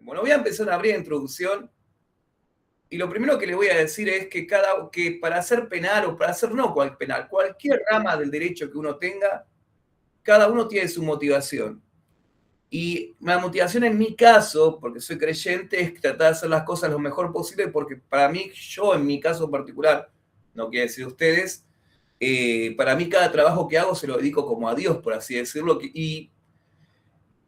Bueno, voy a empezar una breve introducción y lo primero que les voy a decir es que para hacer penal o para hacer no penal, cualquier rama del derecho que uno tenga, cada uno tiene su motivación. Y la motivación en mi caso, porque soy creyente, es tratar de hacer las cosas lo mejor posible, porque para mí, yo en mi caso particular, no quiere decir ustedes, para mí cada trabajo que hago se lo dedico como a Dios, por así decirlo, y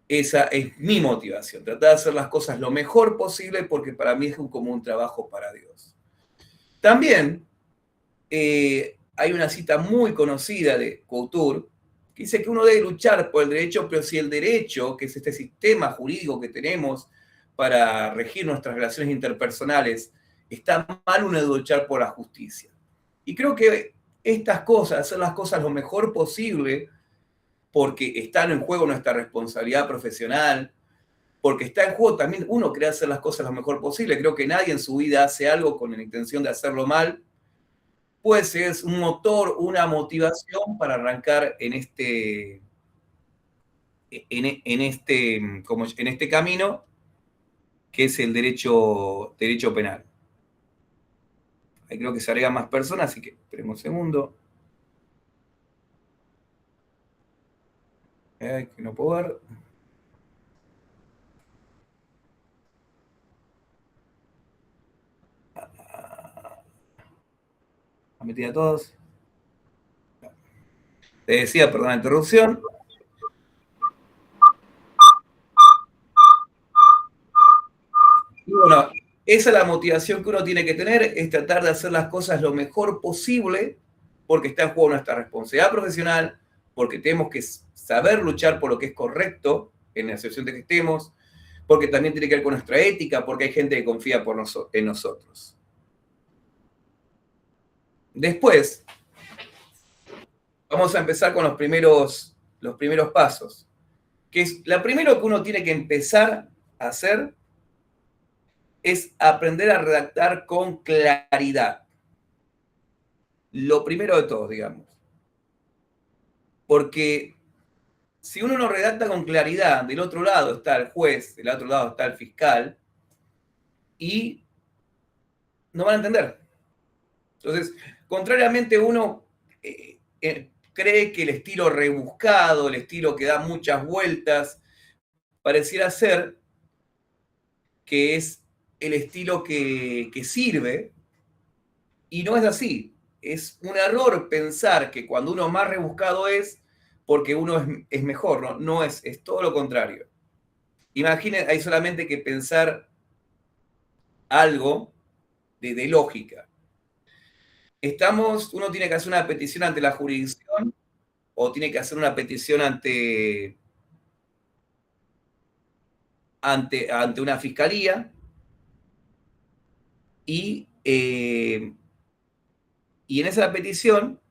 esa es mi motivación, tratar de hacer las cosas lo mejor posible porque para mí es como un trabajo para Dios. También hay una cita muy conocida de Couture que dice que uno debe luchar por el derecho, pero si el derecho, que es este sistema jurídico que tenemos para regir nuestras relaciones interpersonales, está mal, uno debe luchar por la justicia. Y creo que estas cosas, hacer las cosas lo mejor posible, porque están en juego nuestra responsabilidad profesional, porque está en juego también uno quiere hacer las cosas lo mejor posible. Creo que nadie en su vida hace algo con la intención de hacerlo mal. Pues es un motor, una motivación para arrancar en este camino que es el derecho penal. Ahí creo que se agregan más personas, así que esperemos un segundo. Que no puedo ver. A meter a todos. Te decía, perdón la interrupción. Y bueno, esa es la motivación que uno tiene que tener, es tratar de hacer las cosas lo mejor posible, porque está en juego nuestra responsabilidad profesional, porque tenemos que saber luchar por lo que es correcto en la situación de que estemos, porque también tiene que ver con nuestra ética, porque hay gente que confía en nosotros. Después, vamos a empezar con los primeros pasos, que es lo primero que uno tiene que empezar a hacer es aprender a redactar con claridad. Lo primero de todo, digamos. Porque si uno no redacta con claridad, del otro lado está el juez, del otro lado está el fiscal, y no van a entender. Entonces, contrariamente uno cree que el estilo rebuscado, el estilo que da muchas vueltas, pareciera ser que es el estilo que sirve, y no es así. Es un error pensar que cuando uno más rebuscado es porque uno es mejor, ¿no? No es todo lo contrario. Imaginen, hay solamente que pensar algo de lógica. Uno tiene que hacer una petición ante la jurisdicción o tiene que hacer una petición ante una fiscalía y en esa petición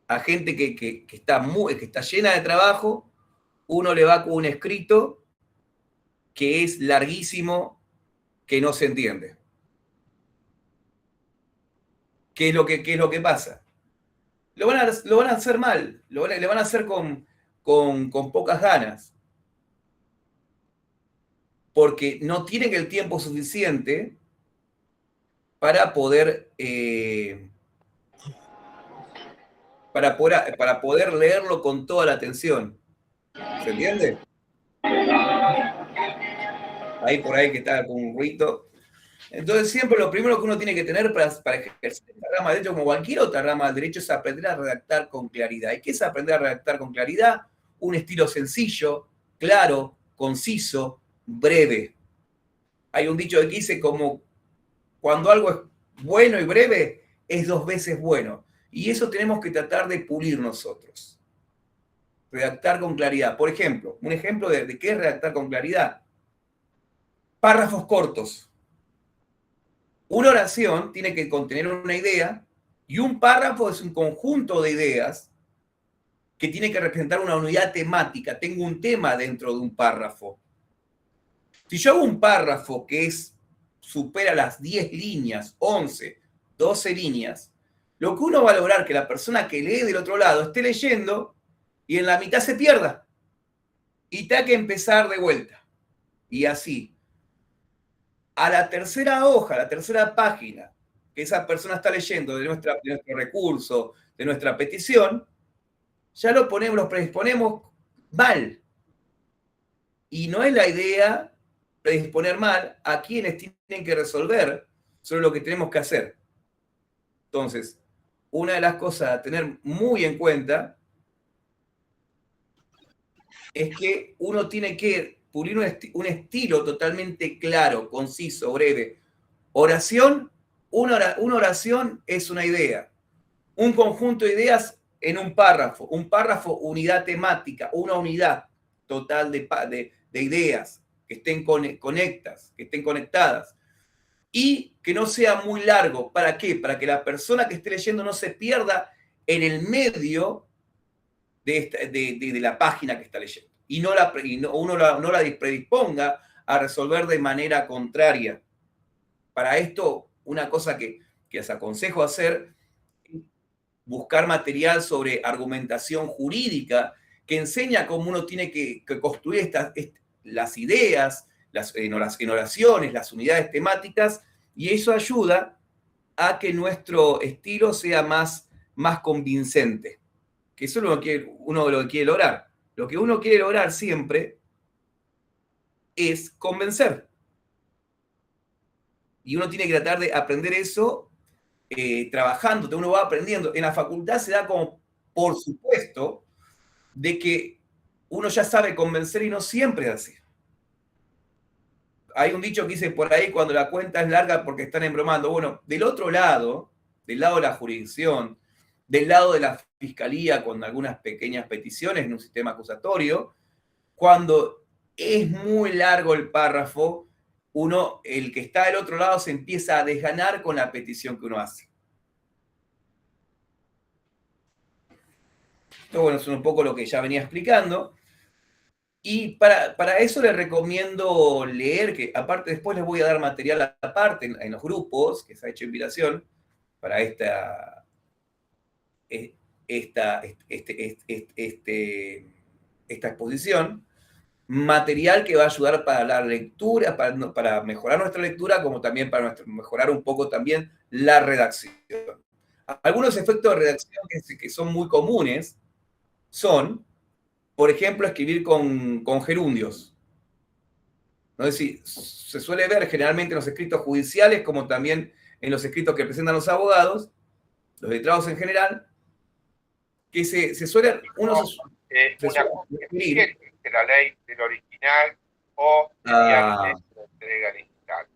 a gente que está llena de trabajo, uno le va con un escrito que es larguísimo, que no se entiende. ¿Qué es lo que pasa? Lo van a hacer mal, le van a hacer con pocas ganas, porque no tienen el tiempo suficiente para poder leerlo con toda la atención. ¿Se entiende? Ahí por ahí que está con un ruido. Entonces siempre lo primero que uno tiene que tener para ejercer esta rama de derecho, como cualquier otra rama del derecho, es aprender a redactar con claridad. ¿Y qué es aprender a redactar con claridad? Un estilo sencillo, claro, conciso, breve. Hay un dicho que dice como cuando algo es bueno y breve, es 2 veces bueno. Y eso tenemos que tratar de pulir nosotros. Redactar con claridad. Por ejemplo, un ejemplo de qué es redactar con claridad. Párrafos cortos. Una oración tiene que contener una idea y un párrafo es un conjunto de ideas que tiene que representar una unidad temática. Tengo un tema dentro de un párrafo. Si yo hago un párrafo que supera las 10 líneas, 11, 12 líneas, lo que uno va a lograr es que la persona que lee del otro lado esté leyendo y en la mitad se pierda. y te hay que empezar de vuelta. Y así. A la tercera hoja, a la tercera página que esa persona está leyendo de nuestro recurso, de nuestra petición, ya lo predisponemos mal. Y no es la idea predisponer mal a quienes tienen que resolver sobre lo que tenemos que hacer. Entonces, una de las cosas a tener muy en cuenta es que uno tiene que pulir un estilo totalmente claro, conciso, breve. Oración, una oración es una idea. Un conjunto de ideas en un párrafo. Un párrafo, unidad temática, una unidad total de ideas que estén conectadas, que estén conectadas. Y que no sea muy largo. ¿Para qué? Para que la persona que esté leyendo no se pierda en el medio de la página que está leyendo. Y uno no la predisponga a resolver de manera contraria. Para esto, una cosa que les aconsejo hacer es buscar material sobre argumentación jurídica que enseña cómo uno tiene que construir las ideas, en oraciones, las unidades temáticas, y eso ayuda a que nuestro estilo sea más convincente. Que eso es lo que uno quiere lograr. Lo que uno quiere lograr siempre es convencer. Y uno tiene que tratar de aprender eso trabajando, uno va aprendiendo. En la facultad se da como por supuesto de que uno ya sabe convencer y no siempre es así. Hay un dicho que dice por ahí, cuando la cuenta es larga porque están embromando. Bueno, del otro lado, del lado de la jurisdicción, del lado de la fiscalía con algunas pequeñas peticiones en un sistema acusatorio, cuando es muy largo el párrafo, el que está del otro lado se empieza a desganar con la petición que uno hace. Esto, bueno, es un poco lo que ya venía explicando. Y para eso les recomiendo leer, que aparte después les voy a dar material aparte en los grupos, que se ha hecho invitación para esta exposición, material que va a ayudar para la lectura, para mejorar nuestra lectura, como también para mejorar un poco también la redacción. Algunos efectos de redacción que son muy comunes son, por ejemplo, escribir con gerundios. No sé si se suele ver generalmente en los escritos judiciales, como también en los escritos que presentan los abogados, los letrados en general, que se suele... Una copia vigente de la ley del original o mediante entrega digital.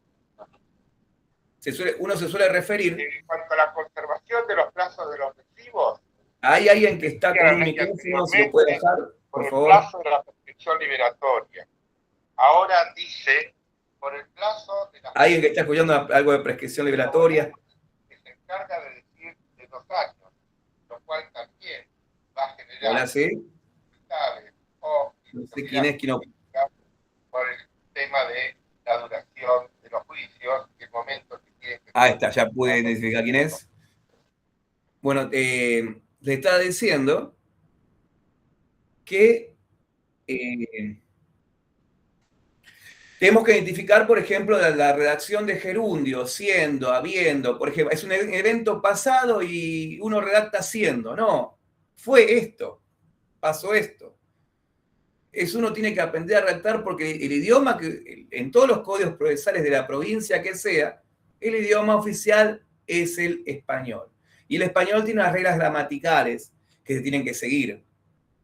Uno se suele referir... En cuanto a la conservación de los plazos de los recibos... Hay alguien que está con un micrófono, si lo puede dejar, por favor. Por el plazo de la prescripción liberatoria. Ahora dice, por el plazo de la... Alguien que está escuchando algo de prescripción liberatoria. Que se encarga de decir de 2 años, lo cual también va a generar... Hola, sí. No sé quién es, quién no. Por el tema de la duración de los juicios y el momento que tiene que... Ahí está, ya pude identificar quién es. Bueno, le estaba diciendo que tenemos que identificar, por ejemplo, la redacción de gerundio, siendo, habiendo, por ejemplo, es un evento pasado y uno redacta siendo, no, fue esto, pasó esto. Uno tiene que aprender a redactar porque el idioma, en todos los códigos procesales de la provincia que sea, el idioma oficial es el español. Y el español tiene unas reglas gramaticales que se tienen que seguir.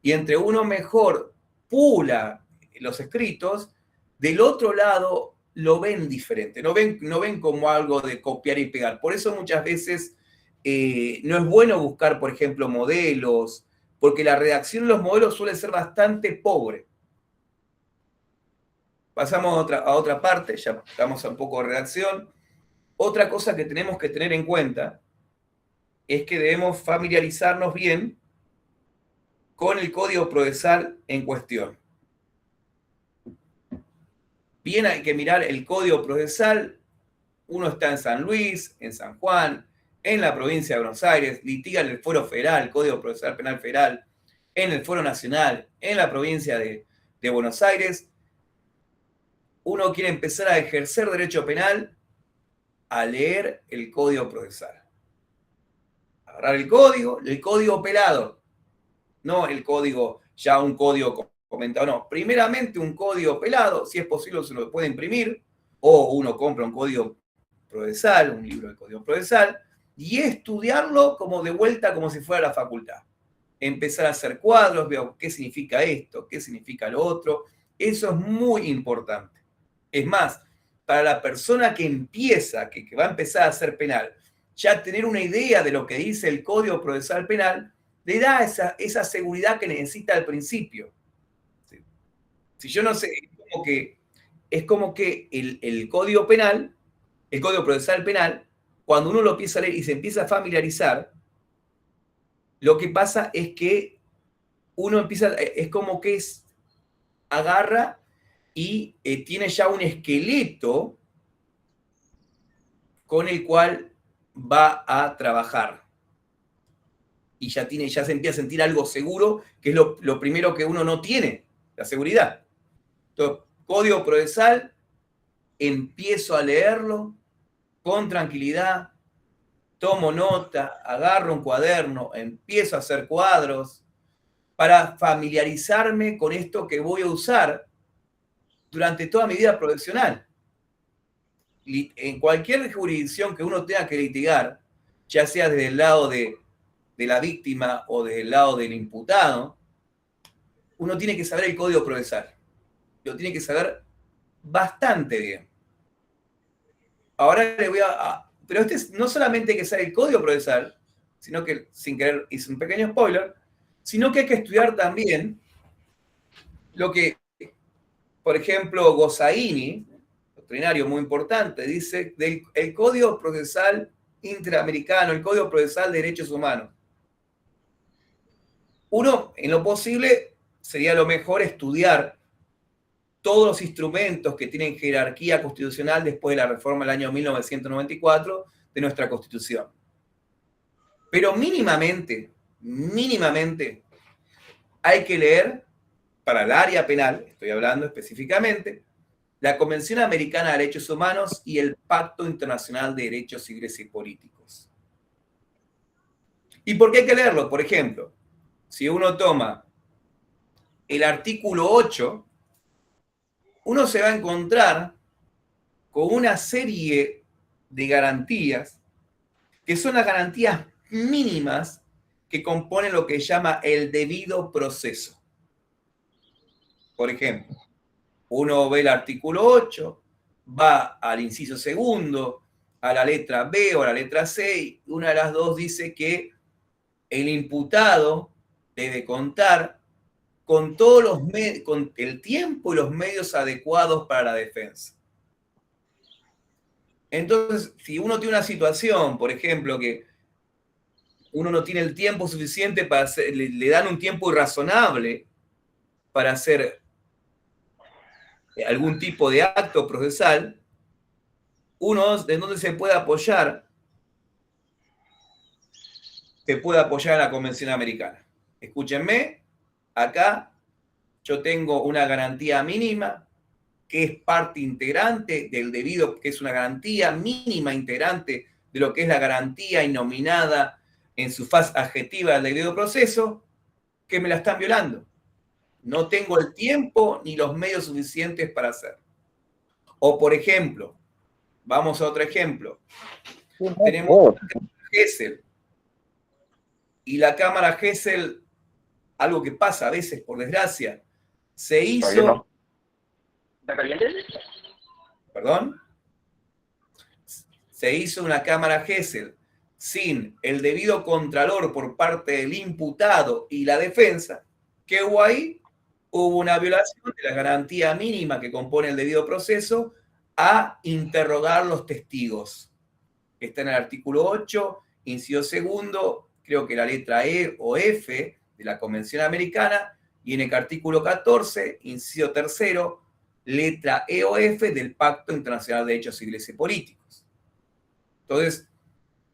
Y entre uno mejor pula los escritos, del otro lado lo ven diferente, no ven como algo de copiar y pegar. Por eso muchas veces no es bueno buscar, por ejemplo, modelos, porque la redacción de los modelos suele ser bastante pobre. Pasamos a otra parte, ya estamos a un poco de redacción. Otra cosa que tenemos que tener en cuenta es que debemos familiarizarnos bien con el código procesal en cuestión. Bien, hay que mirar el código procesal. Uno está en San Luis, en San Juan, en la provincia de Buenos Aires, litiga en el Fuero Federal, el Código Procesal Penal Federal, en el Fuero Nacional, en la provincia de de Buenos Aires, uno quiere empezar a ejercer derecho penal, a leer el Código Procesal. Agarrar el código pelado, no el código, ya un código comentado, no. Primeramente un código pelado, si es posible se lo puede imprimir, o uno compra un código procesal, un libro de código procesal, y estudiarlo como de vuelta, como si fuera la facultad. Empezar a hacer cuadros, veo qué significa esto, qué significa lo otro. Eso es muy importante. Es más, para la persona que empieza, que va a empezar a hacer penal, ya tener una idea de lo que dice el Código Procesal Penal, le da esa seguridad que necesita al principio. Si yo no sé, es como que el Código Penal, el Código Procesal Penal, cuando uno lo empieza a leer y se empieza a familiarizar, lo que pasa es que uno empieza, es como que agarra y tiene ya un esqueleto con el cual va a trabajar. Y ya se empieza a sentir algo seguro, que es lo primero que uno no tiene, la seguridad. Entonces, Código Procesal, empiezo a leerlo con tranquilidad, tomo nota, agarro un cuaderno, empiezo a hacer cuadros para familiarizarme con esto que voy a usar durante toda mi vida profesional. En cualquier jurisdicción que uno tenga que litigar, ya sea desde el lado de la víctima o desde el lado del imputado, uno tiene que saber el Código Procesal. Lo tiene que saber bastante bien. Ahora le voy pero no solamente hay que saber el Código Procesal, sino que, sin querer, hice un pequeño spoiler, sino que hay que estudiar también lo que, por ejemplo, Gossaini, doctrinario muy importante, dice el Código Procesal Interamericano, el Código Procesal de Derechos Humanos. Uno, en lo posible, sería lo mejor estudiar todos los instrumentos que tienen jerarquía constitucional después de la reforma del año 1994 de nuestra Constitución. Pero mínimamente, hay que leer, para el área penal, estoy hablando específicamente, la Convención Americana de Derechos Humanos y el Pacto Internacional de Derechos Civiles y Políticos. ¿Y por qué hay que leerlo? Por ejemplo, si uno toma el artículo 8, uno se va a encontrar con una serie de garantías que son las garantías mínimas que componen lo que se llama el debido proceso. Por ejemplo, uno ve el artículo 8, va al inciso segundo, a la letra B o a la letra C, y una de las dos dice que el imputado debe contar con con el tiempo y los medios adecuados para la defensa. Entonces, si uno tiene una situación, por ejemplo, que uno no tiene el tiempo suficiente para hacer, le dan un tiempo irrazonable para hacer algún tipo de acto procesal, uno de donde se puede apoyar en la Convención Americana. Escúchenme, acá yo tengo una garantía mínima que es parte integrante del debido, que es una garantía mínima integrante de lo que es la garantía innominada en su faz adjetiva del debido proceso, que me la están violando. No tengo el tiempo ni los medios suficientes para hacer. O, por ejemplo, vamos a otro ejemplo. Tenemos la Cámara Gesell. Y la Cámara Gesell, algo que pasa a veces, por desgracia, se hizo... ¿Está caliente? ¿Perdón? Se hizo una Cámara Gesell sin el debido contralor por parte del imputado y la defensa. ¿Qué hubo ahí? Hubo una violación de la garantía mínima que compone el debido proceso a interrogar los testigos. Está en el artículo 8, inciso segundo, creo que la letra E o F de la Convención Americana, y en el artículo 14, inciso tercero, letra E o F del Pacto Internacional de Derechos Civiles y Políticos. Entonces,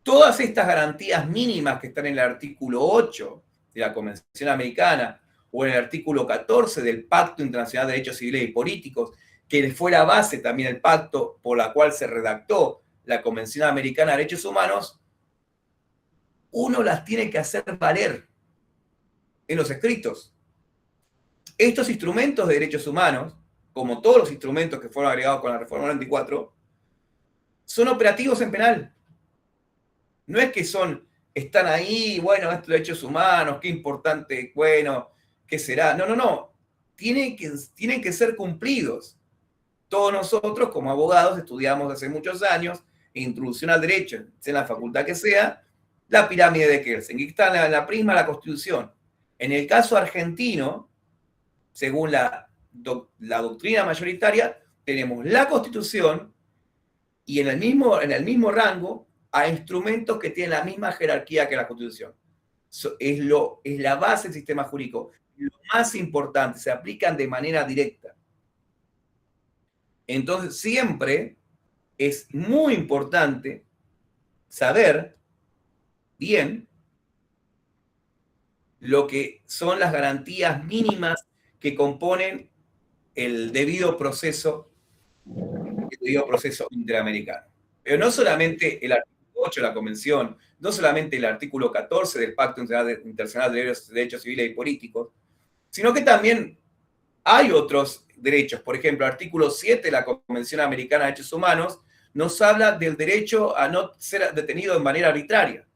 todas estas garantías mínimas que están en el artículo 8 de la Convención Americana o en el artículo 14 del Pacto Internacional de Derechos Civiles y Políticos, que fue la base también del pacto por la cual se redactó la Convención Americana de Derechos Humanos, uno las tiene que hacer valer en los escritos. Estos instrumentos de derechos humanos, como todos los instrumentos que fueron agregados con la reforma 94, son operativos en penal. No es que están ahí, bueno, estos derechos humanos, qué importante, bueno, qué será. No. Tienen que ser cumplidos. Todos nosotros, como abogados, estudiamos hace muchos años, introducción al derecho, sea en la facultad que sea, la pirámide de Kelsen, que está en la prisma de la Constitución. En el caso argentino, según la doctrina mayoritaria, tenemos la Constitución y en el mismo rango a instrumentos que tienen la misma jerarquía que la Constitución. Es la base del sistema jurídico. Lo más importante, se aplican de manera directa. Entonces, siempre es muy importante saber bien lo que son las garantías mínimas que componen el debido proceso interamericano. Pero no solamente el artículo 8 de la Convención, no solamente el artículo 14 del Pacto Internacional de Derechos Civiles y Políticos, sino que también hay otros derechos. Por ejemplo, el artículo 7 de la Convención Americana de Derechos Humanos nos habla del derecho a no ser detenido de manera arbitraria.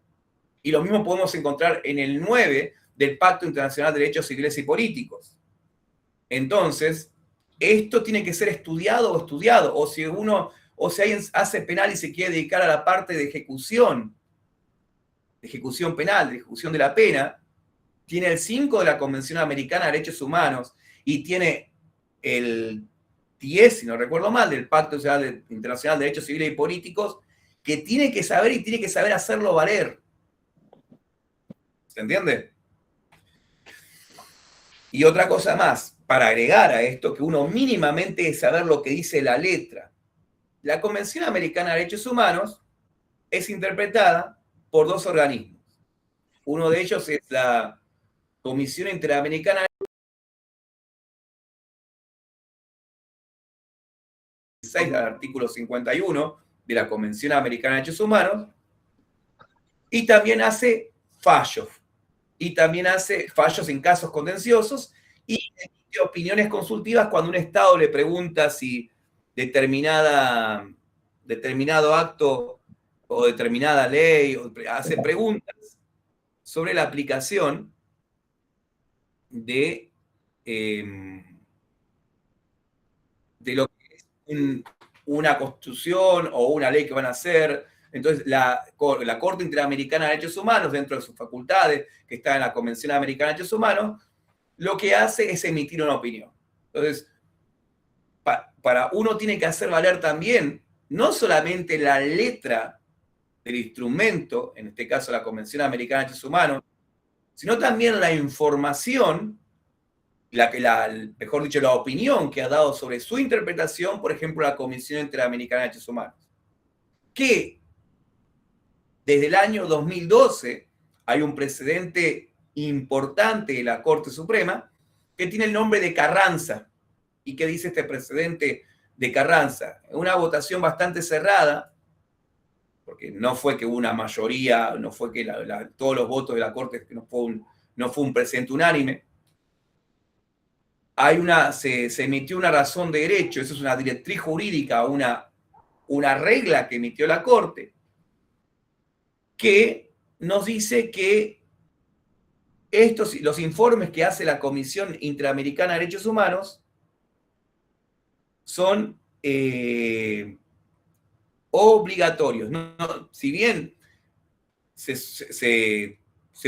Y lo mismo podemos encontrar en el 9 del Pacto Internacional de Derechos Civiles y Políticos. Entonces, esto tiene que ser estudiado, o si alguien hace penal y se quiere dedicar a la parte de ejecución penal, de ejecución de la pena, tiene el 5 de la Convención Americana de Derechos Humanos y tiene el 10, si no recuerdo mal, del Pacto Internacional de Derechos Civiles y Políticos, que tiene que saber hacerlo valer. ¿Se entiende? Y otra cosa más, para agregar a esto, que uno mínimamente debe saber lo que dice la letra. La Convención Americana de Derechos Humanos es interpretada por dos organismos. Uno de ellos es la Comisión Interamericana del artículo 51 de la Convención Americana de Derechos Humanos, y también hace fallos en casos contenciosos y emite opiniones consultivas cuando un Estado le pregunta si determinado acto o determinada ley, hace preguntas sobre la aplicación de lo que es una constitución o una ley que van a hacer. Entonces, la Corte Interamericana de Derechos Humanos, dentro de sus facultades, que está en la Convención Americana de Derechos Humanos, lo que hace es emitir una opinión. Entonces, para uno tiene que hacer valer también, no solamente la letra del instrumento, en este caso la Convención Americana de Derechos Humanos, sino también la información, mejor dicho, la opinión que ha dado sobre su interpretación, por ejemplo, la Comisión Interamericana de Derechos Humanos. Que desde el año 2012 hay un precedente importante de la Corte Suprema que tiene el nombre de Carranza. ¿Y qué dice este precedente de Carranza? Una votación bastante cerrada, porque no fue que hubo una mayoría, no fue que todos los votos de la Corte, no fue un precedente unánime. Se emitió una razón de derecho, eso es una directriz jurídica, una regla que emitió la Corte, que nos dice que los informes que hace la Comisión Interamericana de Derechos Humanos son obligatorios. Si bien se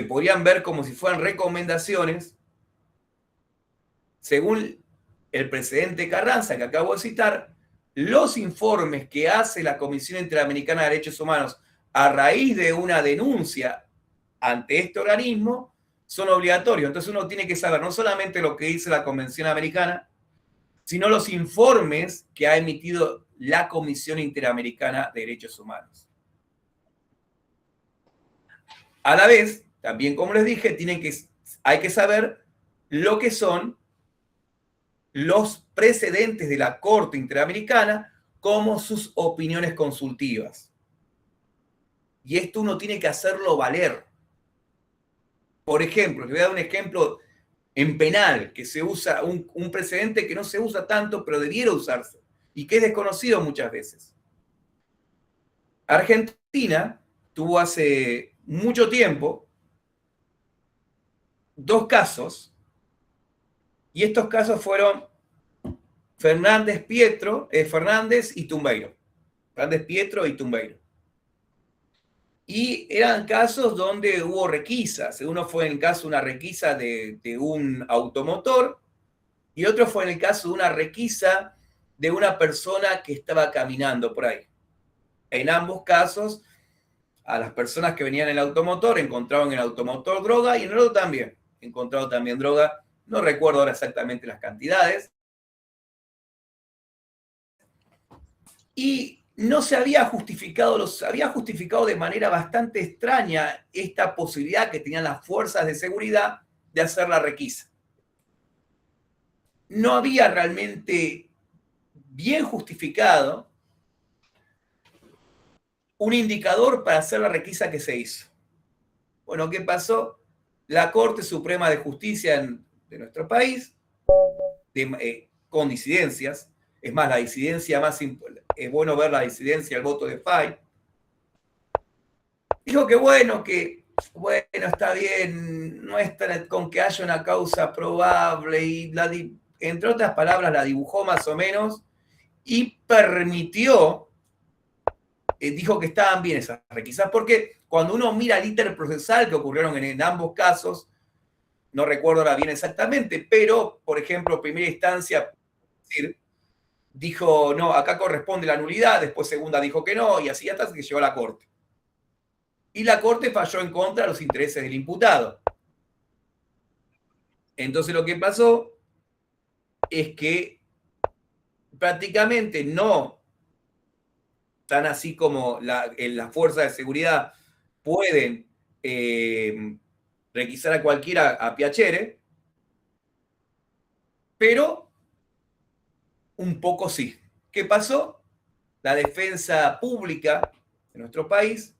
podrían ver como si fueran recomendaciones, según el precedente Carranza que acabo de citar, los informes que hace la Comisión Interamericana de Derechos Humanos a raíz de una denuncia ante este organismo son obligatorios. Entonces uno tiene que saber no solamente lo que dice la Convención Americana, sino los informes que ha emitido la Comisión Interamericana de Derechos Humanos. A la vez, también como les dije, hay que saber lo que son los precedentes de la Corte Interamericana como sus opiniones consultivas. Y esto uno tiene que hacerlo valer. Por ejemplo, le voy a dar un ejemplo en penal, que se usa un precedente que no se usa tanto, pero debiera usarse, y que es desconocido muchas veces. Argentina tuvo hace mucho tiempo 2 casos, y estos casos fueron Fernández y Tumbeiro. Fernández Pietro y Tumbeiro. Y eran casos donde hubo requisas. Uno fue en el caso de una requisa de un automotor y otro fue en el caso de una requisa de una persona que estaba caminando por ahí. En ambos casos, a las personas que venían en el automotor encontraron en el automotor droga y en el otro también. Encontraron también droga. No recuerdo ahora exactamente las cantidades. Y no se había justificado, había justificado de manera bastante extraña esta posibilidad que tenían las fuerzas de seguridad de hacer la requisa. No había realmente bien justificado un indicador para hacer la requisa que se hizo. Bueno, ¿qué pasó? La Corte Suprema de Justicia de nuestro país, con disidencias, es más, la disidencia más es bueno ver la disidencia, el voto de Fay. Dijo que bueno, está bien, no es con que haya una causa probable, y entre otras palabras la dibujó más o menos, y permitió, dijo que estaban bien esas requisas, porque cuando uno mira el interprocesal que ocurrieron en ambos casos, no recuerdo ahora bien exactamente, pero, por ejemplo, primera instancia, dijo, no, acá corresponde la nulidad, después segunda dijo que no, y así hasta que llegó a la Corte. Y la Corte falló en contra de los intereses del imputado. Entonces lo que pasó es que prácticamente no, tan así como las fuerzas de seguridad pueden requisar a cualquiera a piacere, pero un poco sí. ¿Qué pasó? La defensa pública de nuestro país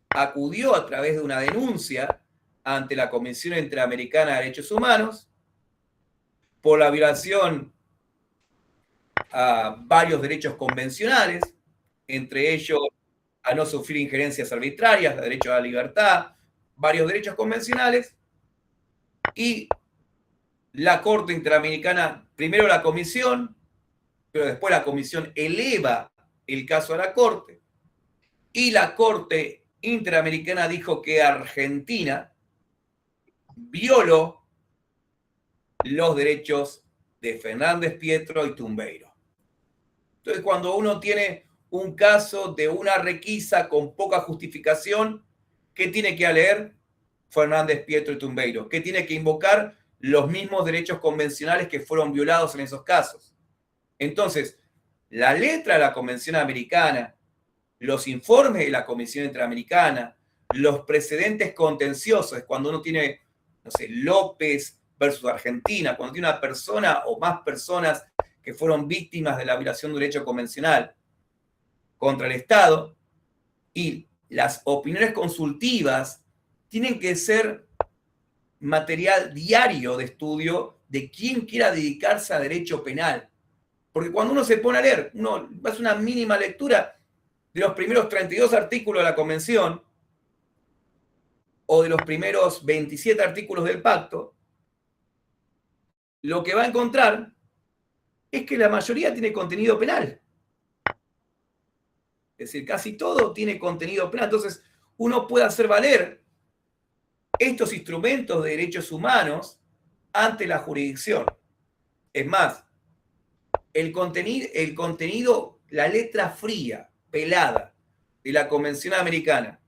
acudió a través de una denuncia ante la Comisión Interamericana de Derechos Humanos por la violación a varios derechos convencionales, entre ellos a no sufrir injerencias arbitrarias, derecho a la libertad, varios derechos convencionales, y la Corte Interamericana, primero la Comisión, pero después la Comisión eleva el caso a la Corte, y la Corte Interamericana dijo que Argentina violó los derechos de Fernández Pietro y Tumbeiro. Entonces, cuando uno tiene un caso de una requisa con poca justificación, ¿qué tiene que leer Fernández Pietro y Tumbeiro? ¿Qué tiene que invocar? Los mismos derechos convencionales que fueron violados en esos casos. Entonces, la letra de la Convención Americana, los informes de la Comisión Interamericana, los precedentes contenciosos, cuando uno tiene, no sé, López versus Argentina, cuando tiene una persona o más personas que fueron víctimas de la violación de un derecho convencional contra el Estado, y las opiniones consultivas tienen que ser material diario de estudio de quien quiera dedicarse a derecho penal. Porque cuando uno se pone a leer, uno hace una mínima lectura de los primeros 32 artículos de la Convención o de los primeros 27 artículos del pacto, lo que va a encontrar es que la mayoría tiene contenido penal. Es decir, casi todo tiene contenido penal. Entonces, uno puede hacer valer estos instrumentos de derechos humanos ante la jurisdicción. Es más, el contenido, la letra fría, pelada, de la Convención Americana,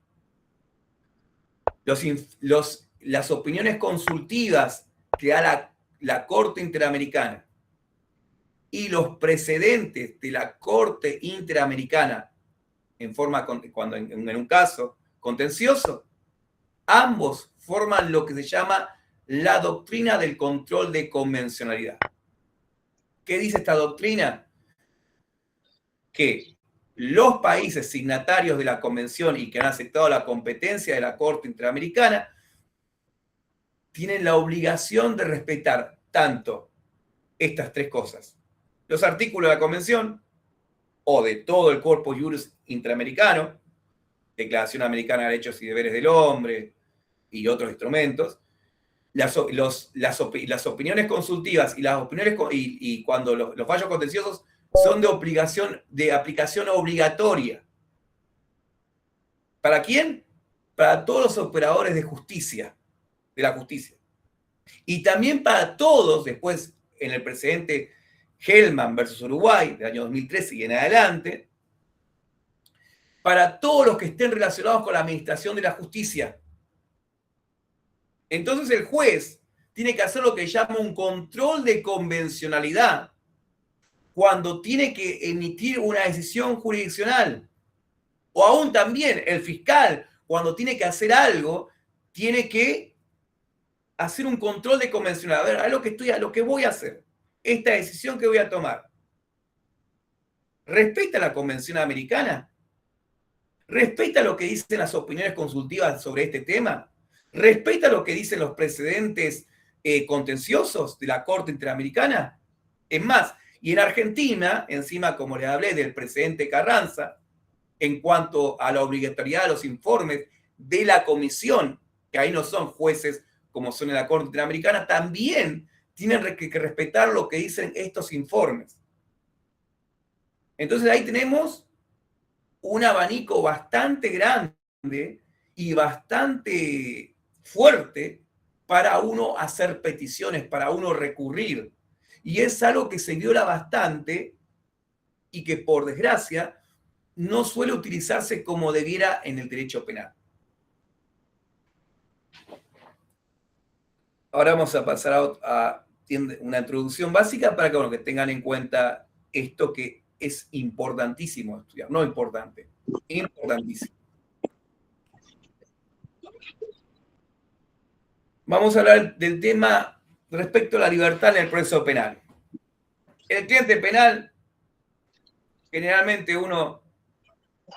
las opiniones consultivas que da la Corte Interamericana y los precedentes de la Corte Interamericana cuando en un caso contencioso, ambos forman lo que se llama la doctrina del control de convencionalidad. ¿Qué dice esta doctrina? Que los países signatarios de la convención y que han aceptado la competencia de la Corte Interamericana tienen la obligación de respetar tanto estas tres cosas: los artículos de la convención o de todo el corpus juris interamericano, Declaración Americana de Derechos y Deberes del Hombre y otros instrumentos, las opiniones consultivas y las opiniones y cuando los fallos contenciosos son de aplicación obligatoria. ¿Para quién? Para todos los operadores de justicia, de la justicia. Y también para todos, después en el precedente Hellman versus Uruguay, del año 2013 y en adelante, para todos los que estén relacionados con la administración de la justicia. Entonces el juez tiene que hacer lo que llama un control de convencionalidad cuando tiene que emitir una decisión jurisdiccional. O aún también el fiscal, cuando tiene que hacer algo, tiene que hacer un control de convencionalidad. A ver, a lo que voy a hacer, esta decisión que voy a tomar, ¿respeta la Convención Americana? ¿Respeta lo que dicen las opiniones consultivas sobre este tema? ¿Respeta lo que dicen los precedentes contenciosos de la Corte Interamericana? Es más, y en Argentina, encima, como les hablé del precedente Carranza, en cuanto a la obligatoriedad de los informes de la comisión, que ahí no son jueces como son en la Corte Interamericana, también tienen que respetar lo que dicen estos informes. Entonces ahí tenemos un abanico bastante grande y bastante fuerte para uno hacer peticiones, para uno recurrir. Y es algo que se viola bastante y que, por desgracia, no suele utilizarse como debiera en el derecho penal. Ahora vamos a pasar a una introducción básica para que, bueno, que tengan en cuenta esto que es importantísimo estudiar. No importante, importantísimo. Vamos a hablar del tema respecto a la libertad en el proceso penal. El cliente penal, generalmente uno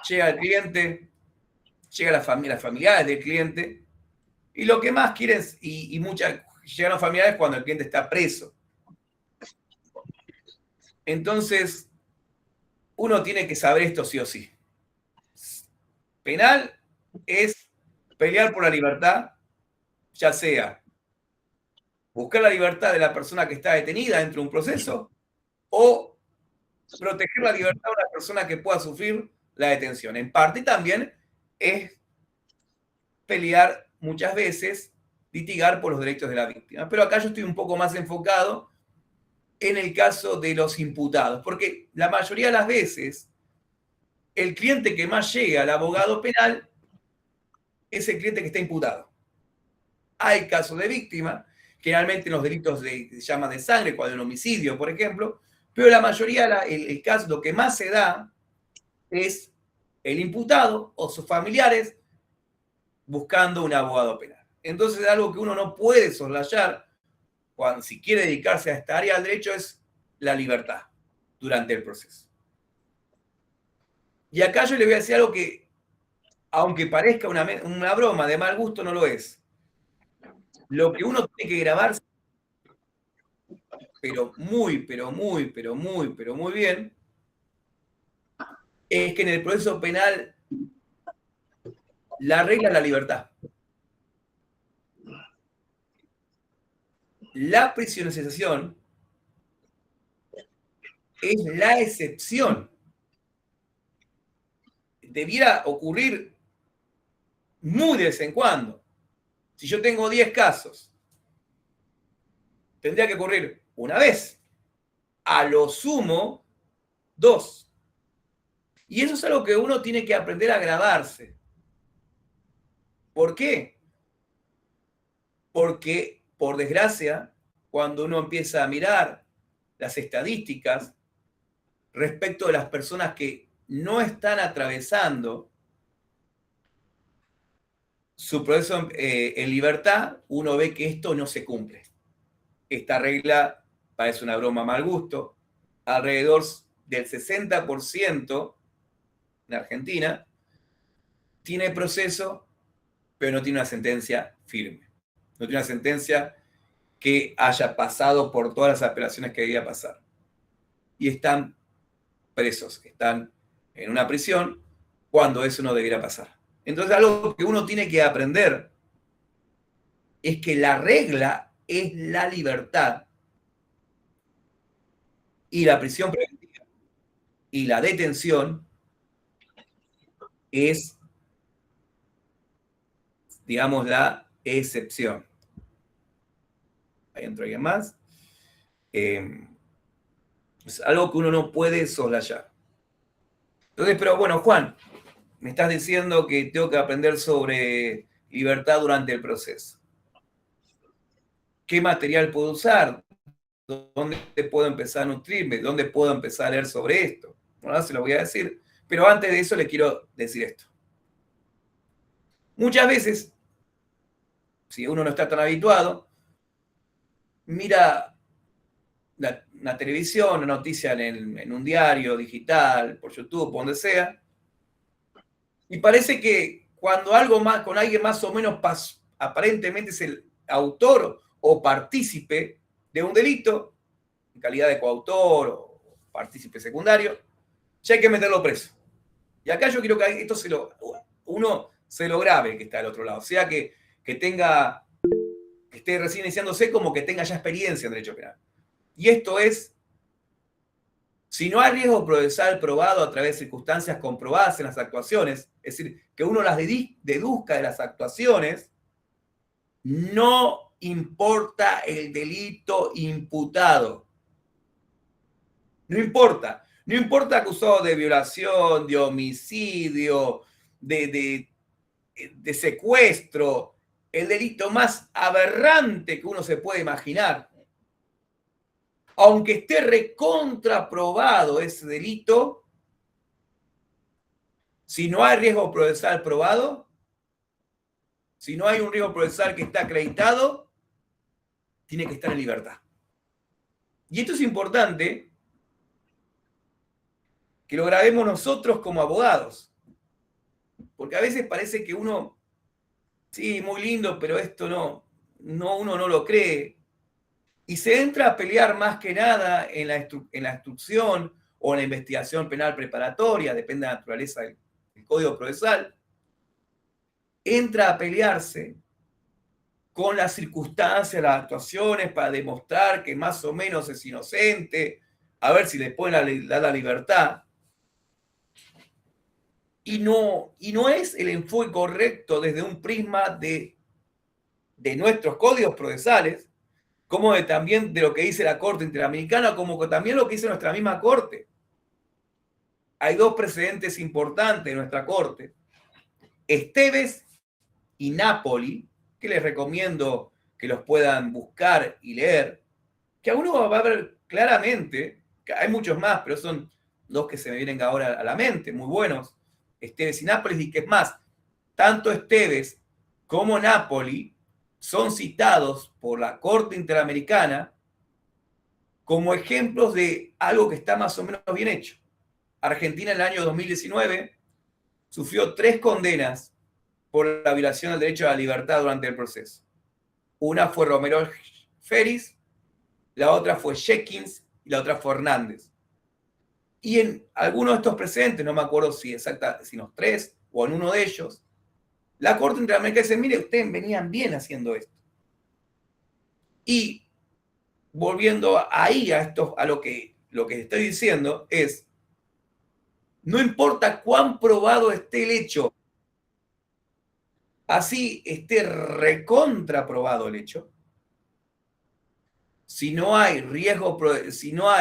llega al cliente, llega a las familiares del cliente, y lo que más quieren, y muchas llegan a los familiares cuando el cliente está preso. Entonces, uno tiene que saber esto sí o sí. Penal es pelear por la libertad, ya sea buscar la libertad de la persona que está detenida dentro de un proceso o proteger la libertad de una persona que pueda sufrir la detención. En parte también es pelear muchas veces, litigar por los derechos de la víctima. Pero acá yo estoy un poco más enfocado en el caso de los imputados, porque la mayoría de las veces el cliente que más llega al abogado penal es el cliente que está imputado. Hay casos de víctima, generalmente en los delitos de llamas de sangre, cuando hay un homicidio, por ejemplo, pero la mayoría, el caso, lo que más se da es el imputado o sus familiares buscando un abogado penal. Entonces es algo que uno no puede soslayar si quiere dedicarse a esta área del derecho, es la libertad durante el proceso. Y acá yo le voy a decir algo que, aunque parezca una broma de mal gusto, no lo es. Lo que uno tiene que grabarse, pero muy bien, es que en el proceso penal la regla es la libertad. La prisionerización es la excepción. Debiera ocurrir muy de vez en cuando. Si yo tengo 10 casos, tendría que ocurrir una vez, a lo sumo 2. Y eso es algo que uno tiene que aprender a grabarse. ¿Por qué? Porque, por desgracia, cuando uno empieza a mirar las estadísticas respecto de las personas que no están atravesando su proceso en libertad, uno ve que esto no se cumple. Esta regla parece una broma a mal gusto. Alrededor del 60% en Argentina tiene proceso, pero no tiene una sentencia firme. No tiene una sentencia que haya pasado por todas las apelaciones que debía pasar. Y están presos, están en una prisión cuando eso no debiera pasar. Entonces, algo que uno tiene que aprender es que la regla es la libertad y la prisión preventiva y la detención es, digamos, la excepción. Ahí entró alguien más. Es algo que uno no puede soslayar. Entonces, pero bueno, Juan, me estás diciendo que tengo que aprender sobre libertad durante el proceso. ¿Qué material puedo usar? ¿Dónde puedo empezar a nutrirme? ¿Dónde puedo empezar a leer sobre esto? Bueno, ahora se lo voy a decir, pero antes de eso le quiero decir esto. Muchas veces, si uno no está tan habituado, mira una televisión, una noticia en un diario digital, por YouTube, por donde sea, y parece que cuando algo más, con alguien más o menos aparentemente es el autor o partícipe de un delito, en calidad de coautor o partícipe secundario, ya hay que meterlo preso. Y acá yo quiero que esto uno se lo grabe que está del otro lado, o sea que tenga, que esté recién iniciándose como que tenga ya experiencia en derecho penal. Y esto es, si no hay riesgo procesal probado a través de circunstancias comprobadas en las actuaciones, es decir, que uno las deduzca de las actuaciones, no importa el delito imputado. No importa. No importa acusado de violación, de homicidio, de secuestro, el delito más aberrante que uno se puede imaginar. Aunque esté recontraprobado ese delito, si no hay riesgo procesal probado, si no hay un riesgo procesal que está acreditado, tiene que estar en libertad. Y esto es importante que lo grabemos nosotros como abogados. Porque a veces parece que uno, sí, muy lindo, pero esto uno no lo cree. Y se entra a pelear más que nada en la instrucción o en la investigación penal preparatoria, depende de la naturaleza del Código Procesal, entra a pelearse con las circunstancias, las actuaciones para demostrar que más o menos es inocente, a ver si le pueden dar la libertad. Y no es el enfoque correcto desde un prisma de nuestros códigos procesales, como también de lo que dice la Corte Interamericana, como también lo que dice nuestra misma Corte. Hay dos precedentes importantes en nuestra Corte, Esteves y Napoli, que les recomiendo que los puedan buscar y leer, que a uno va a ver claramente, que hay muchos más, pero son dos que se me vienen ahora a la mente, muy buenos, Esteves y Napoli, y que es más, tanto Esteves como Napoli son citados por la Corte Interamericana como ejemplos de algo que está más o menos bien hecho. Argentina en el año 2019 sufrió 3 condenas por la violación del derecho a la libertad durante el proceso. Una fue Romero Feris, la otra fue Jenkins y la otra fue Hernández. Y en algunos de estos precedentes, no me acuerdo si los 3 o en uno de ellos, la Corte Interamericana dice, mire, ustedes venían bien haciendo esto. Y volviendo ahí a lo que estoy diciendo es, no importa cuán probado esté el hecho, así esté recontraprobado el hecho, si no hay riesgo, si no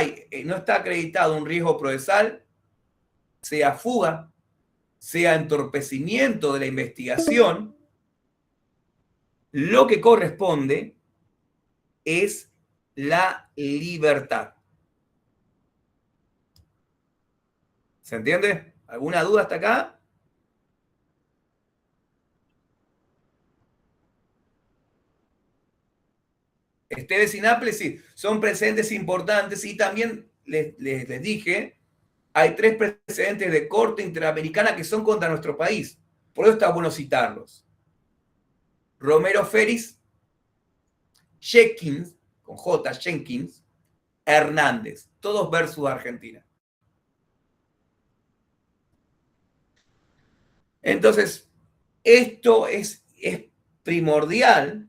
está acreditado un riesgo procesal, sea fuga, sea entorpecimiento de la investigación, lo que corresponde es la libertad. ¿Se entiende? ¿Alguna duda hasta acá? Esteves y Nápoles, sí, son precedentes importantes y también les dije, hay 3 precedentes de corte interamericana que son contra nuestro país. Por eso está bueno citarlos. Romero Ferris, Jenkins, con J, Jenkins, Hernández, todos versus Argentina. Entonces, esto es primordial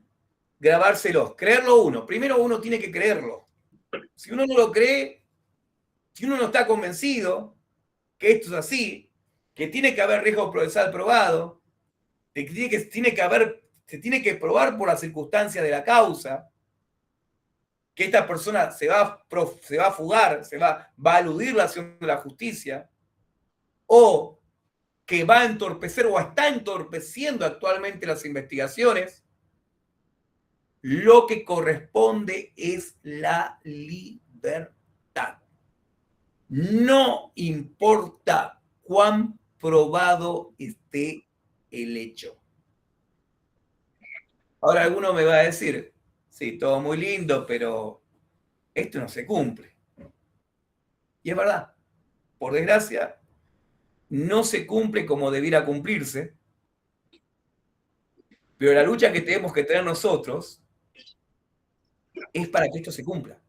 grabárselos, creerlo uno. Primero uno tiene que creerlo. Si uno no lo cree, si uno no está convencido que esto es así, que tiene que haber riesgo procesal probado, de que se tiene que probar por las circunstancias de la causa, que esta persona se va a fugar, va a eludir la acción de la justicia, o que va a entorpecer o está entorpeciendo actualmente las investigaciones, lo que corresponde es la libertad. No importa cuán probado esté el hecho. Ahora alguno me va a decir, sí, todo muy lindo, pero esto no se cumple. Y es verdad, por desgracia, no se cumple como debiera cumplirse, pero la lucha que tenemos que tener nosotros es para que esto se cumpla.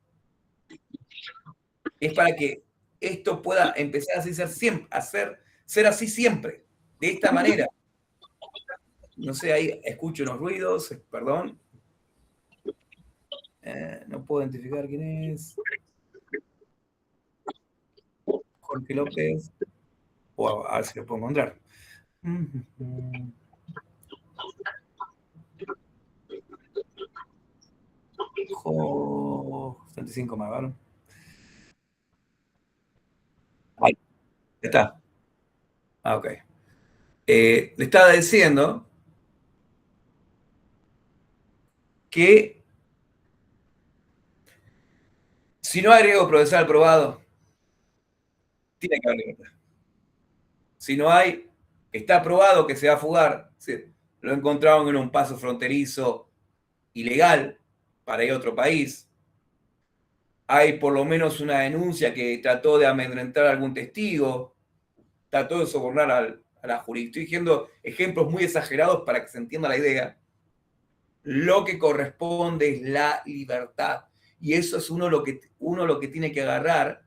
Es para que esto pueda empezar a ser así siempre, de esta manera. No sé, ahí escucho unos ruidos, perdón. No puedo identificar quién es. Jorge López. O a ver si lo puedo encontrar. Jo, 75 más, ¿vale? Ahí está. Ah, ok. Le estaba diciendo que si no hay riesgo procesal probado, tiene que haber libertad. Si no hay, está probado que se va a fugar, lo encontraron en un paso fronterizo ilegal para ir a otro país, hay por lo menos una denuncia que trató de amedrentar a algún testigo, trató de sobornar a la jurisdicción. Estoy diciendo ejemplos muy exagerados para que se entienda la idea. Lo que corresponde es la libertad. Y eso es uno lo que tiene que agarrar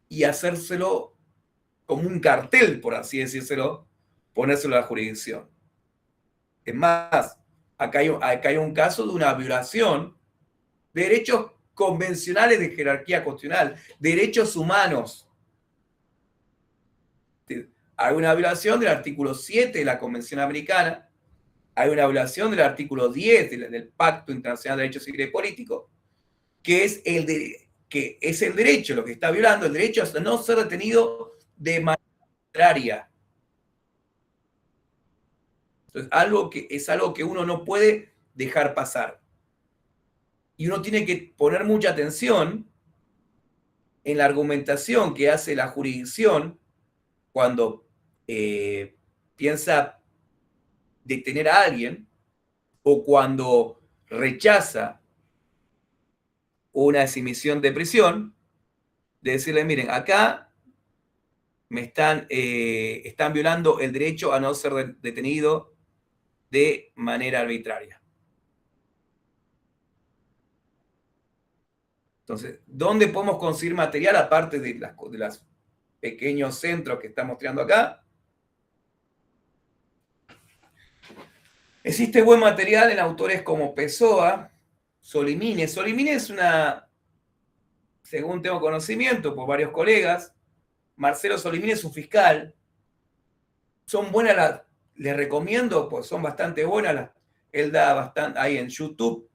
y hacérselo como un cartel, por así decírselo, ponérselo a la jurisdicción. Es más, acá hay un caso de una violación de derechos convencionales de jerarquía constitucional, derechos humanos. Hay una violación del artículo 7 de la Convención Americana, hay una violación del artículo 10 del Pacto Internacional de Derechos Civiles y Políticos, que es el derecho, lo que está violando, el derecho a no ser detenido de manera arbitraria. Entonces, es algo que uno no puede dejar pasar. Y uno tiene que poner mucha atención en la argumentación que hace la jurisdicción cuando piensa detener a alguien o cuando rechaza una exhibición de prisión, de decirle, miren, acá me están violando el derecho a no ser detenido de manera arbitraria. Entonces, ¿dónde podemos conseguir material aparte de los pequeños centros que estamos mostrando acá? Existe buen material en autores como Pessoa, Solimines. Solimines es según tengo conocimiento por varios colegas, Marcelo Solimines es un fiscal. Son buenas les recomiendo, pues son bastante buenas. Él da bastante, ahí en YouTube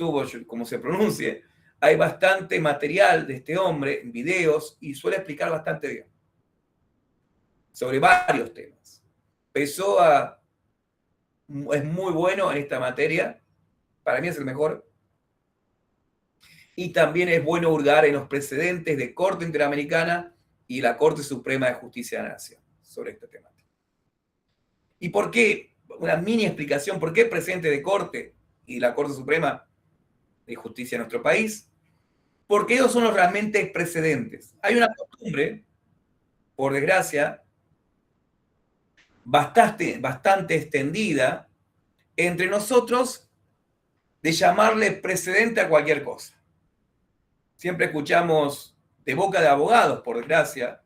o como se pronuncie, hay bastante material de este hombre, en videos, y suele explicar bastante bien sobre varios temas. Pessoa es muy bueno en esta materia, para mí es el mejor, y también es bueno hurgar en los precedentes de Corte Interamericana y la Corte Suprema de Justicia de la Nación sobre este tema. ¿Y por qué? Una mini explicación, ¿por qué el presidente de Corte y la Corte Suprema de justicia en nuestro país, porque ellos son los realmente precedentes. Hay una costumbre, por desgracia, bastante extendida entre nosotros de llamarle precedente a cualquier cosa. Siempre escuchamos de boca de abogados, por desgracia,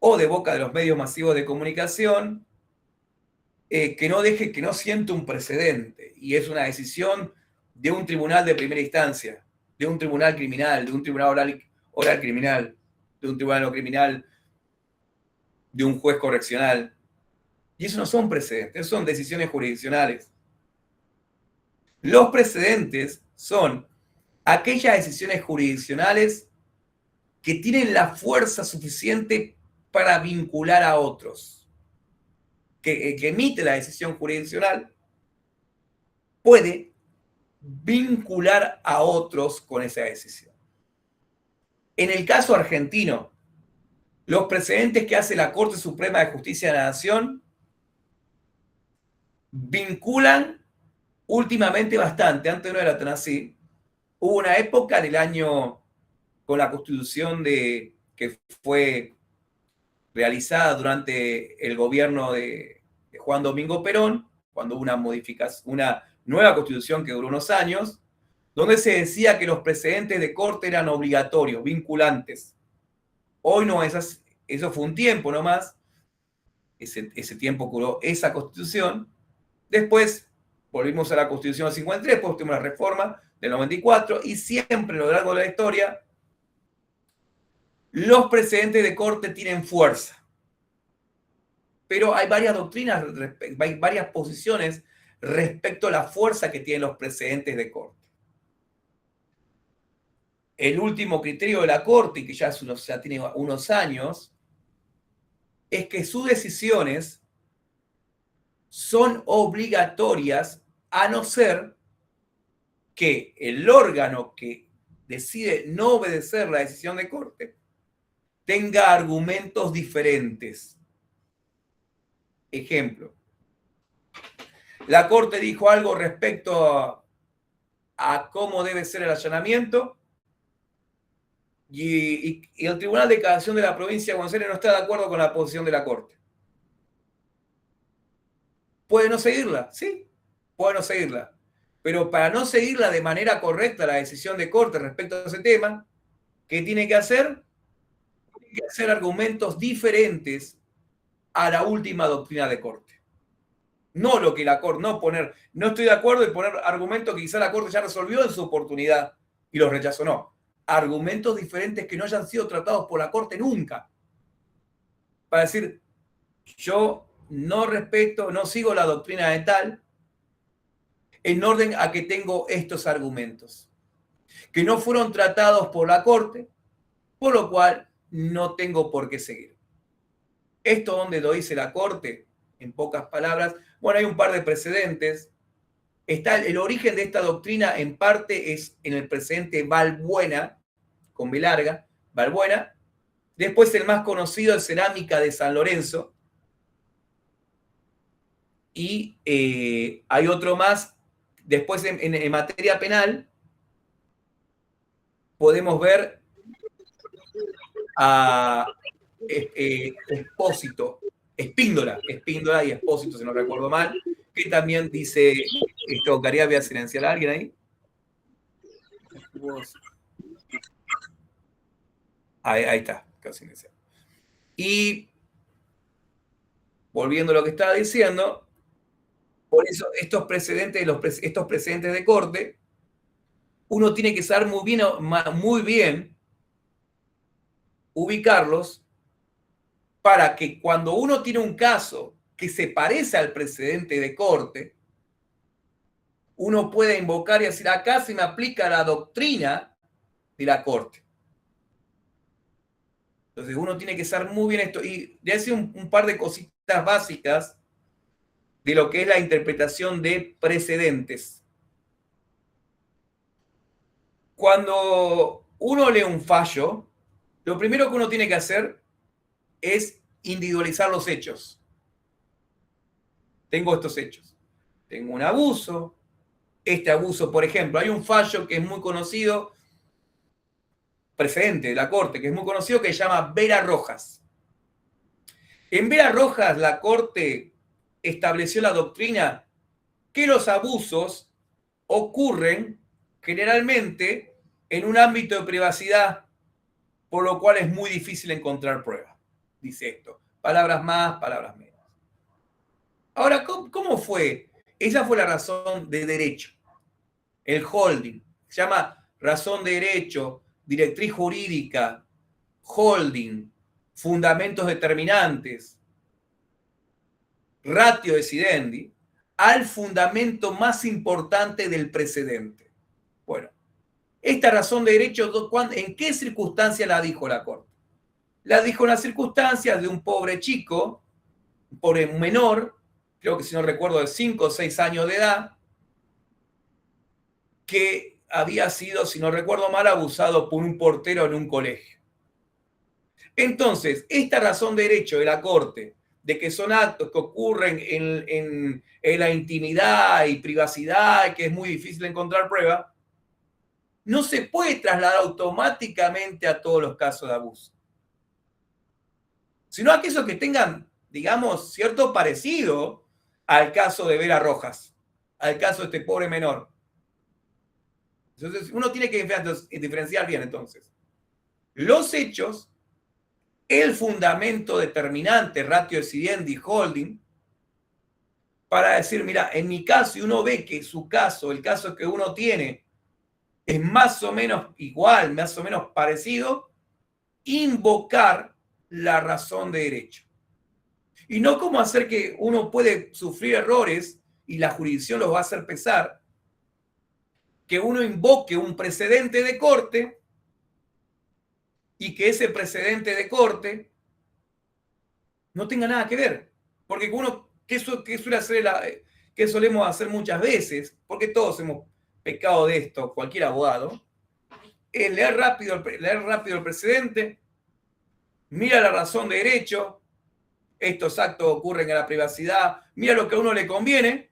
o de boca de los medios masivos de comunicación, que no siente un precedente, y es una decisión de un tribunal de primera instancia, de un tribunal criminal, de un tribunal oral criminal, de un tribunal no criminal, de un juez correccional. Y eso no son precedentes, son decisiones jurisdiccionales. Los precedentes son aquellas decisiones jurisdiccionales que tienen la fuerza suficiente para vincular a otros. Que emite la decisión jurisdiccional puede vincular a otros con esa decisión. En el caso argentino, los precedentes que hace la Corte Suprema de Justicia de la Nación vinculan últimamente bastante. Antes no era tan así. Hubo una época del año con la constitución que fue realizada durante el gobierno de Juan Domingo Perón, cuando hubo una nueva constitución que duró unos años, donde se decía que los precedentes de corte eran obligatorios, vinculantes. Hoy no, eso fue un tiempo nomás, ese tiempo curó esa constitución. Después volvimos a la constitución del 53, después tuvimos la reforma del 94, y siempre a lo largo de la historia los precedentes de corte tienen fuerza. Pero hay varias doctrinas, hay varias posiciones respecto a la fuerza que tienen los precedentes de corte. El último criterio de la Corte, que ya tiene unos años, es que sus decisiones son obligatorias a no ser que el órgano que decide no obedecer la decisión de corte tenga argumentos diferentes. Ejemplo, la Corte dijo algo respecto a cómo debe ser el allanamiento y el Tribunal de Casación de la Provincia de Buenos Aires no está de acuerdo con la posición de la Corte. ¿Puede no seguirla? Sí, puede no seguirla. Pero para no seguirla de manera correcta la decisión de Corte respecto a ese tema, ¿qué tiene que hacer? Tiene que hacer argumentos diferentes a la última doctrina de Corte. No lo que la Corte, no estoy de acuerdo en poner argumentos que quizá la Corte ya resolvió en su oportunidad y los rechazó, no. Argumentos diferentes que no hayan sido tratados por la Corte nunca. Para decir, yo no respeto, no sigo la doctrina de tal, en orden a que tengo estos argumentos, que no fueron tratados por la Corte, por lo cual no tengo por qué seguir. ¿Esto dónde lo dice la Corte? En pocas palabras, bueno, hay un par de precedentes. El origen de esta doctrina en parte es en el precedente Balbuena, con B larga, Balbuena. Después el más conocido es Cerámica de San Lorenzo. Y hay otro más. Después en materia penal podemos ver a Espíndola y Expósito, si no recuerdo mal, que también dice esto. Caría, voy a silenciar a alguien ahí. Ahí está, casi silenciado. Y volviendo a lo que estaba diciendo, por eso estos precedentes de corte, uno tiene que saber muy bien ubicarlos para que cuando uno tiene un caso que se parece al precedente de corte, uno pueda invocar y decir, acá se me aplica la doctrina de la Corte. Entonces uno tiene que saber muy bien esto. Y le hace un par de cositas básicas de lo que es la interpretación de precedentes. Cuando uno lee un fallo, lo primero que uno tiene que hacer es individualizar los hechos. Tengo estos hechos. Tengo un abuso, este abuso. Por ejemplo, hay un fallo que es muy conocido, precedente de la Corte, que es muy conocido, que se llama Vera Rojas. En Vera Rojas, la Corte estableció la doctrina que los abusos ocurren generalmente en un ámbito de privacidad, por lo cual es muy difícil encontrar pruebas. Dice esto. Palabras más, palabras menos. Ahora, ¿cómo fue? Esa fue la razón de derecho. El holding. Se llama razón de derecho, directriz jurídica, holding, fundamentos determinantes, ratio decidendi, al fundamento más importante del precedente. Bueno, esta razón de derecho, ¿en qué circunstancia la dijo la Corte? La dijo en las circunstancias de un pobre chico, un pobre menor, creo que si no recuerdo de 5 o 6 años de edad, que había sido, si no recuerdo mal, abusado por un portero en un colegio. Entonces, esta razón de derecho de la Corte, de que son actos que ocurren en la intimidad y privacidad, que es muy difícil encontrar prueba, no se puede trasladar automáticamente a todos los casos de abuso, sino a aquellos que tengan, digamos, cierto parecido al caso de Vera Rojas, al caso de este pobre menor. Entonces, uno tiene que diferenciar bien, entonces, los hechos, el fundamento determinante, ratio decidendi, holding, para decir, mira, en mi caso, y uno ve que su caso, el caso que uno tiene, es más o menos igual, más o menos parecido, invocar la razón de derecho. Y no como hacer que uno puede sufrir errores y la jurisdicción los va a hacer pesar, que uno invoque un precedente de corte y que ese precedente de corte no tenga nada que ver. Porque uno, ¿qué solemos hacer muchas veces? Porque todos hemos pecado de esto, cualquier abogado, es leer rápido el precedente, mira la razón de derecho, estos actos ocurren en la privacidad, mira lo que a uno le conviene,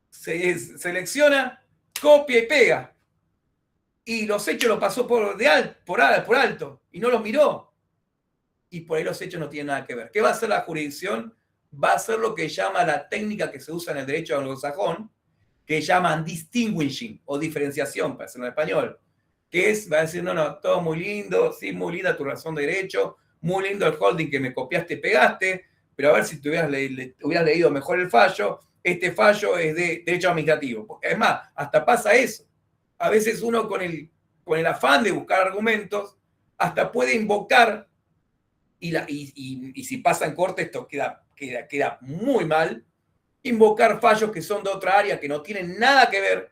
se selecciona, copia y pega. Y los hechos los pasó por alto y no los miró. Y por ahí los hechos no tienen nada que ver. ¿Qué va a hacer la jurisdicción? Va a hacer lo que llama la técnica que se usa en el derecho anglosajón, que llaman distinguishing o diferenciación, para hacerlo en español, que va a decir, no, todo muy lindo, sí, muy linda tu razón de derecho, muy lindo el holding que me copiaste y pegaste, pero a ver si te hubieras leído mejor el fallo, este fallo es de derecho administrativo. Porque además, hasta pasa eso. A veces uno con el afán de buscar argumentos, hasta puede invocar, y si pasa en corte esto queda muy mal, invocar fallos que son de otra área, que no tienen nada que ver,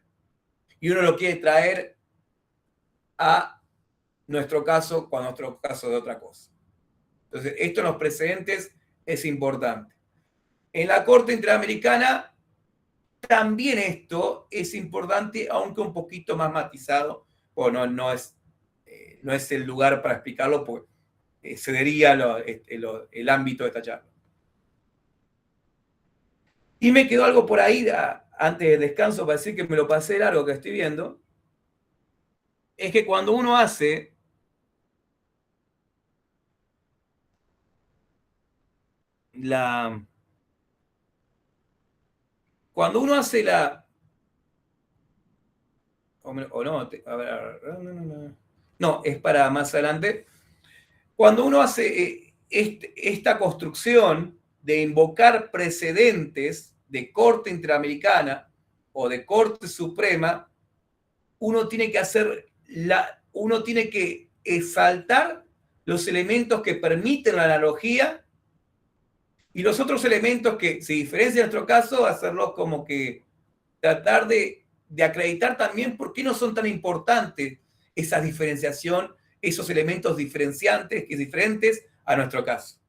y uno lo quiere traer a nuestro caso, con nuestro caso de otra cosa. Entonces, esto en los precedentes es importante. En la Corte Interamericana también esto es importante, aunque un poquito más matizado. Bueno, no es el lugar para explicarlo, pues cedería el ámbito de esta charla. Y me quedó algo por ahí antes del descanso para decir que me lo pasé largo que estoy viendo. Es que cuando uno hace no, es para más adelante. Cuando uno hace esta construcción de invocar precedentes de Corte Interamericana o de Corte Suprema, uno tiene que exaltar los elementos que permiten la analogía y los otros elementos que se diferencian en nuestro caso, hacerlos como que tratar de acreditar también por qué no son tan importantes esa diferenciación, esos elementos diferentes a nuestro caso.